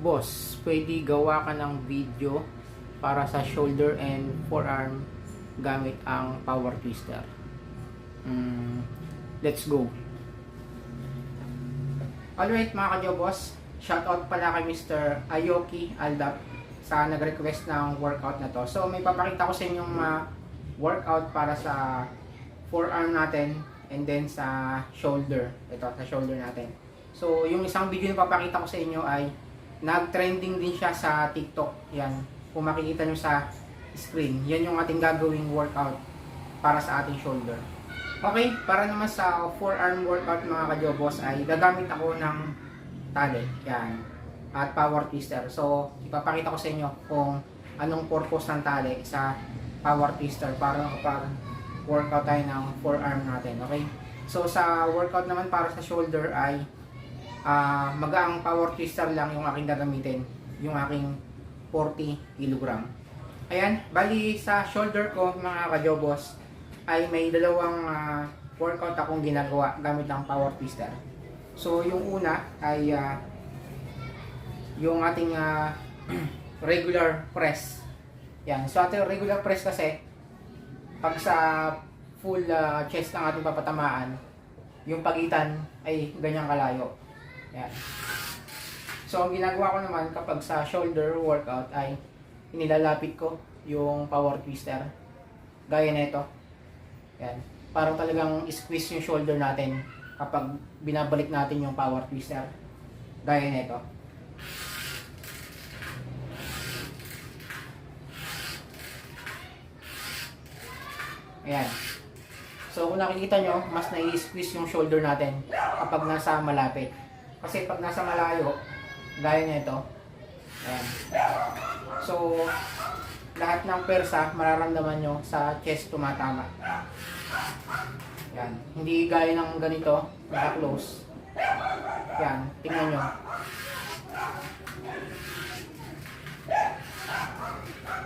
Boss, pwede gawa ka ng video para sa shoulder and forearm gamit ang power twister. Let's go. Alright mga ka-Jobos, shoutout pala kay Mr. Ayoki Aldap sa nag-request ng workout na to. So may papakita ko sa inyong workout para sa forearm natin and then sa shoulder. Ito, sa shoulder natin. So yung isang video na papakita ko sa inyo ay nag-trending din siya sa TikTok. Yan, kung makikita nyo sa screen, yan yung ating gagawing workout para sa ating shoulder. Okay, para naman sa forearm workout mga ka-Jobos ay gagamit ako ng tali, yan, at power twister. So, ipapakita ko sa inyo kung anong purpose ng tali sa power twister para kapag workout tayo ng forearm natin, okay? So, sa workout naman para sa shoulder ay magaang power twister lang yung aking gagamitin, yung aking 40 kg. Ayan, bali sa shoulder ko mga ka-Jobos ay may dalawang workout akong ginagawa gamit ng power twister. So yung una ay yung ating regular press. Yan, so ating regular press kasi pag sa full chest ng ating papatamaan, yung pagitan ay ganyang kalayo. Yan. So ang ginagawa ko naman kapag sa shoulder workout ay inilalapit ko yung power twister gaya nito. Yan. Parang talagang squeeze yung shoulder natin kapag binabalik natin yung power twister gaya nito. Ayan. So kung nakikita nyo, mas nai-squeeze yung shoulder natin kapag nasa malapit. Kasi pag nasa malayo, gaya nito, ayan. So, lahat ng persa mararamdaman nyo sa chest tumatama. Yan. Hindi gaya ng ganito, naka-close. Yan. Tingnan nyo.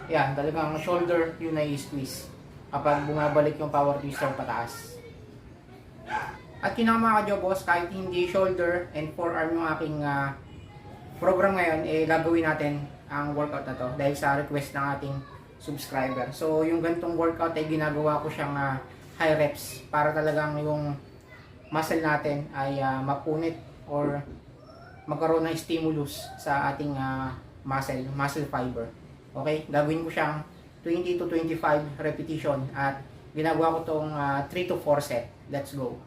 Yan. Talagang shoulder yung nai-squeeze kapag bumabalik yung power twister pataas. At yun nga mga ka-Jobos, kahit hindi shoulder and forearm yung aking program ngayon, gagawin natin ang workout na to dahil sa request ng ating subscriber. So yung ganitong workout ay ginagawa ko siyang high reps para talagang yung muscle natin ay mapunit or magkaroon ng stimulus sa ating muscle fiber. Okay, gagawin ko siyang 20 to 25 repetition at ginagawa ko tong 3 to 4 set. Let's go.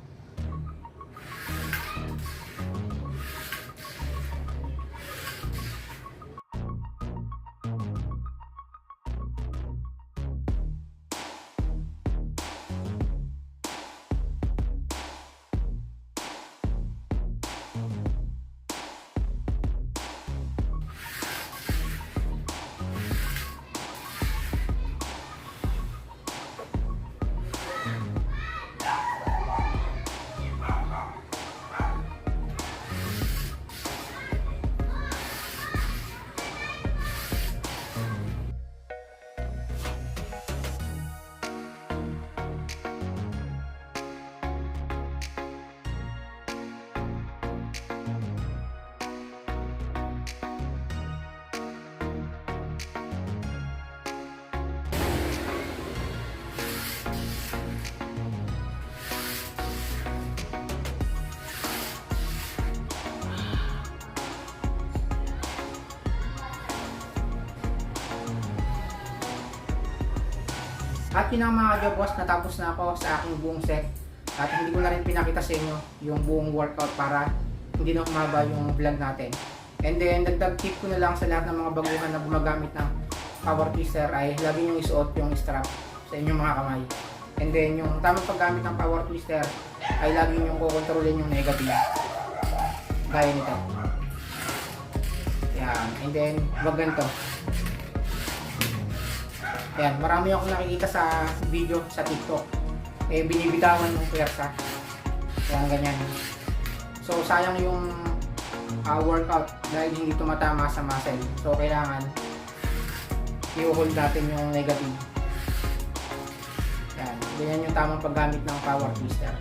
At yun ang mga ka-Jobos, natapos na ako sa aking buong set. At hindi ko na rin pinakita sa inyo yung buong workout para hindi na humaba yung vlog natin. And then, dagdag tip ko na lang sa lahat ng mga baguhan na gumagamit ng power twister ay lagi nyo isuot yung strap sa inyong mga kamay. And then, yung tamang paggamit ng power twister ay lagi nyo kukontrolin yung negative. Gaya nito. Yan. And then, wag ganito. Ayan, marami akong nakikita sa video sa TikTok. Binibitawan ng pwersa. Ayan, ganyan. So, sayang yung workout dahil hindi tumatama sa muscle. So, kailangan i-hold natin yung negative. Ayan, ganyan yung tamang paggamit ng power twister.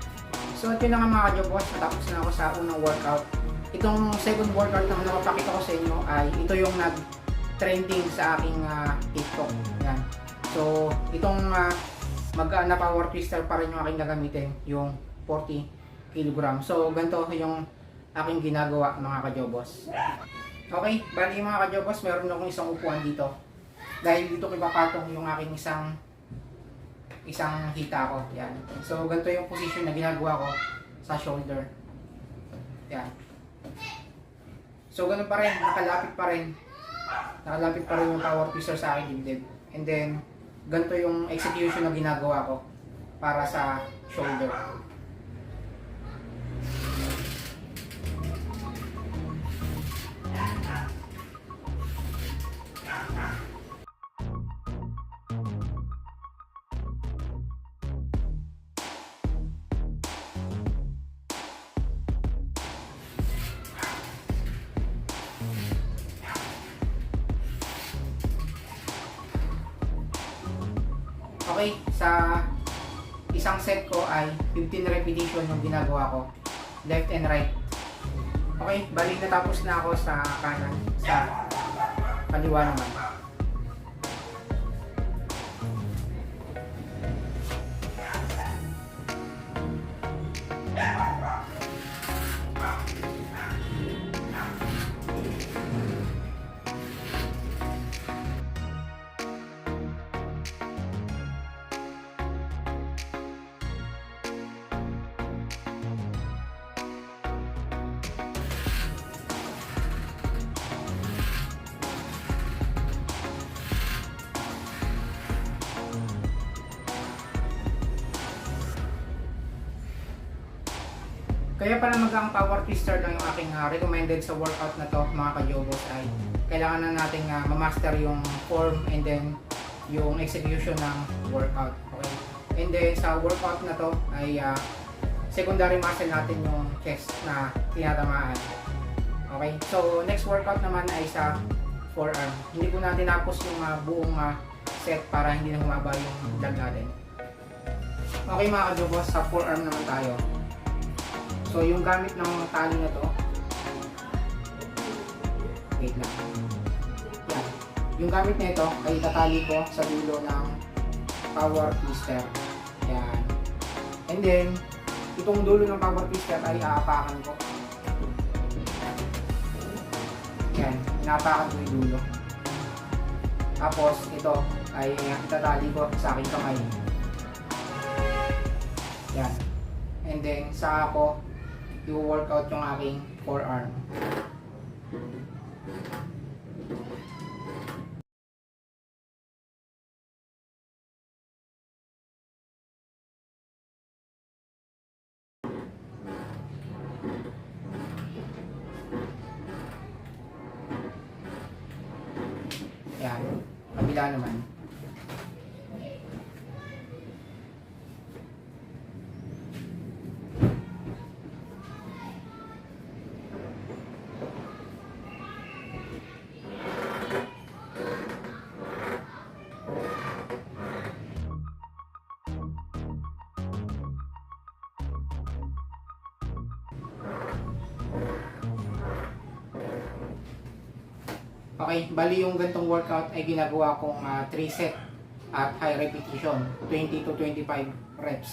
So, ito na nga mga ka-Jobos. Natapos na ako sa unang workout. itong second workout na napapakita ko sa inyo ay ito yung nag-trending sa aking TikTok. Yan. So, itong mag-na power twister pa rin yung aking gagamitin, yung 40 kg. So, ganito yung aking ginagawa mga kajobos. Okay, bali mga kajobos, meron akong isang upuan dito. Dahil dito ko ipapatong yung aking isang hita ko. Yan. So, ganito yung position na ginagawa ko sa shoulder. Yan. So, ganun pa rin, nakalapit pa rin yung power twister sa aking dibdib. And then, ganito yung execution na ginagawa ko para sa shoulder. Okay, sa isang set ko ay 15 repetition yung ginagawa ko, left and right. Okay, bali natapos na ako sa kanan, sa kaliwa naman. Kaya pala magang power twister lang yung aking recommended sa workout na to mga kajobos ay kailangan na nating ma-master yung form and then yung execution ng workout. Okay? And then sa workout na to ay secondary muscle natin yung chest na tinatamaan. Okay? So next workout naman ay sa forearm. Hindi ko na tinapos yung buong set para hindi na humaba yung lag natin. Okay mga kajobos, sa forearm naman tayo. So, yung gamit ng tali na to, wait lang. Yan. Yung gamit na ito ay tatali ko sa dulo ng power twister. Yan. And then, itong dulo ng power twister ay aapakan ko. Yan. Inaapakan ko yung dulo. Tapos, ito ay itatali ko sa aking kamay. Yan. And then, sa ako, i-workout yung aking forearm. Yan. Kabila naman. Okay, bali yung gantong workout ay ginagawa kong 3 set at high repetition, 20 to 25 reps.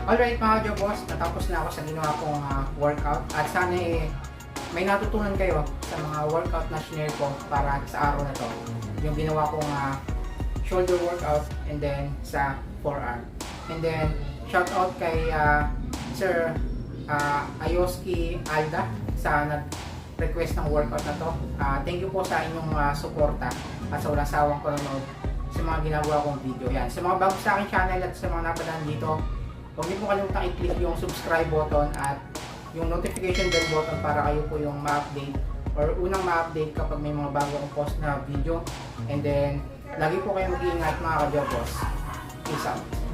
Alright mga Jobos, natapos na ako sa ginawa kong workout at sana may natutunan kayo sa mga workout na shinare ko para sa araw na to. Yung ginawa kong shoulder workout and then sa forearm. And then, shout out kay Sir Ayoski Alda sa nag-request ng workout na to. Thank you po sa inyong suporta at sa walang sawang panonood sa mga ginagawa kong video. Yan. Sa mga bago sa aking channel at sa mga napadaan dito, huwag niyo po kalimutang i-click yung subscribe button at yung notification bell button para kayo po yung ma-update or unang ma-update kapag may mga bago akong post na video. And then, lagi po kayong mag-iingat mga ka-jobos. Peace out.